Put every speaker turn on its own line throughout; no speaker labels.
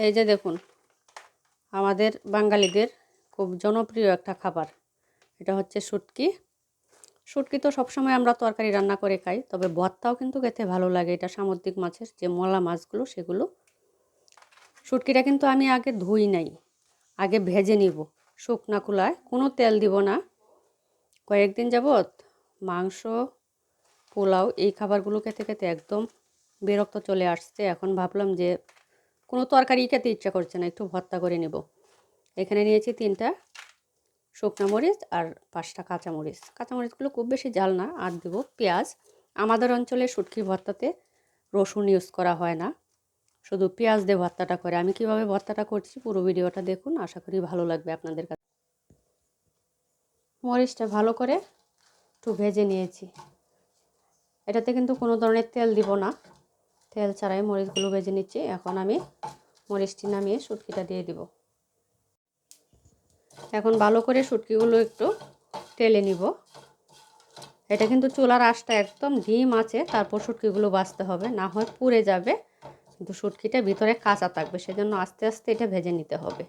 এই যে দেখুন, আমাদের বাঙালিদের খুব জনপ্রিয় একটা খাবার, এটা হচ্ছে শুটকি। শুটকি তো সবসময় আমরা তরকারি রান্না করে খাই, তবে ভর্তাও কিন্তু খেতে ভালো লাগে। এটা সামুদ্রিক মাছের যে মলা মাছগুলো সেগুলো। শুটকিটা কিন্তু আমি আগে ধুই নাই, আগে ভেজে নিব শুকনা কুলায়, কোনো তেল দিব না। কয়েকদিন যাবৎ মাংস, পোলাও এই খাবারগুলো খেতে খেতে একদম বিরক্ত চলে আসছে। এখন ভাবলাম যে কোনো তরকারি খেতে ইচ্ছা করছে না, একটু ভর্তা করে নেব। এখানে নিয়েছি 3টা শুকনো মরিচ আর 5টা কাঁচামরিচ। কাঁচামরিচগুলো খুব বেশি ঝাল না। আর দেব পেঁয়াজ। আমাদের অঞ্চলে শুটকি ভর্তাতে রসুন ইউজ করা হয় না, শুধু পেঁয়াজ দিয়ে ভর্তাটা করে। আমি কিভাবে ভর্তাটা করছি পুরো ভিডিওটা দেখুন, আশা করি ভালো লাগবে আপনাদের কাছে। মরিচটা ভালো করে একটু ভেজে নিয়েছি। এটাতে কিন্তু কোনো ধরনের তেল দিব না, তেল ছাড়াই মরিচগুলো ভেজে নিচ্ছি। এখন আমি মরিচটি নামিয়ে শুটকিটা দিয়ে দিব। এখন ভালো করে শুটকিগুলো একটু তেলে নিব। এটা কিন্তু চুলার আঁচটা একদম ডিম আছে, তারপর শুটকিগুলো ভাজতে হবে, না হয় পুড়ে যাবে। কিন্তু শুটকিটা ভিতরে কাঁচা থাকবে, সেজন্য আস্তে আস্তে এটা ভেজে নিতে হবে।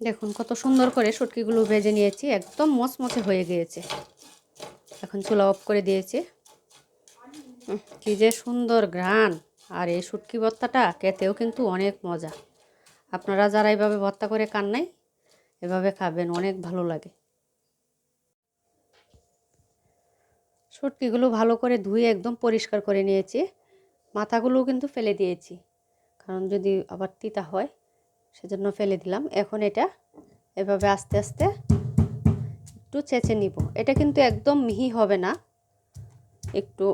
দেখুন কত সুন্দর করে শুটকিগুলো ভেজে নিয়েছি, একদম মচমচে হয়ে গিয়েছে। এখন চুলা অফ করে দিয়েছি। কি যে সুন্দর ঘ্রাণ! আর এই শুটকি ভর্তাটা খেতেও কিন্তু অনেক মজা। আপনারা যারা এইভাবে ভর্তা করে খান নাই, এভাবে খাবেন, অনেক ভালো লাগে। শুটকিগুলো ভালো করে ধুয়ে একদম পরিষ্কার করে নিয়েছি। মাথাগুলোও কিন্তু ফেলে দিয়েছি, কারণ যদি আবার তিতা হয় সেজন্য ফেলে দিলাম। এখন এটা এভাবে আস্তে আস্তে একটু চেঁচে নিব। এটা কিন্তু একদম মিহি হবে না, একটু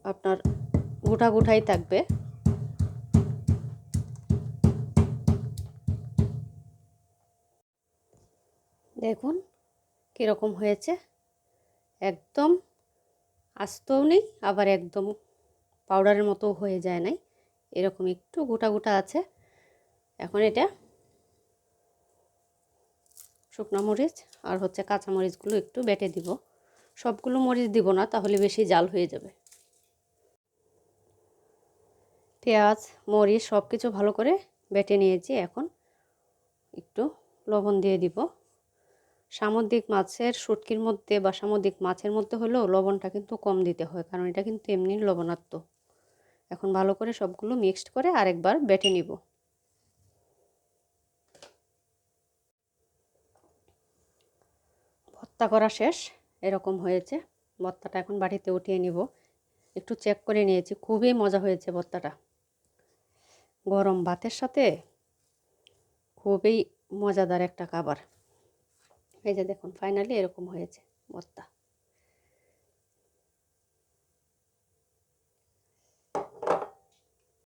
আপনার গোটা গোটাই থাকবে। দেখুন কীরকম হয়েছে, একদম আস্তও নেই, আবার একদম পাউডারের মতো হয়ে যায় নাই, এরকম একটু গোটা গোটা আছে। এখন এটা শুকনো মরিচ আর হচ্ছে কাঁচা মরিচগুলো একটু বেটে দিব। সবগুলো মরিচ দিব না, তাহলে বেশি জাল হয়ে যাবে। পেঁয়াজ, মরিচ সব কিছু ভালো করে বেটে নিয়েছি। এখন একটু লবণ দিয়ে দিব। সামুদ্রিক মাছের শুটকির মধ্যে বা সামুদ্রিক মাছের মধ্যে হলেও লবণটা কিন্তু কম দিতে হয়, কারণ এটা কিন্তু এমনি লবণাক্ত। এখন ভালো করে সবগুলো মিক্সড করে আরেকবার বেটে নিব। ভর্তা করা শেষ, এরকম হয়েছে। ভর্তাটা এখন বাটিতে উঠিয়ে নিব। একটু চেক করে নিয়েছি, খুবই মজা হয়েছে ভর্তাটা। গরম ভাতের সাথে খুবই মজাদার একটা খাবার। এই যে দেখুন ফাইনালি এরকম হয়েছে ভর্তা।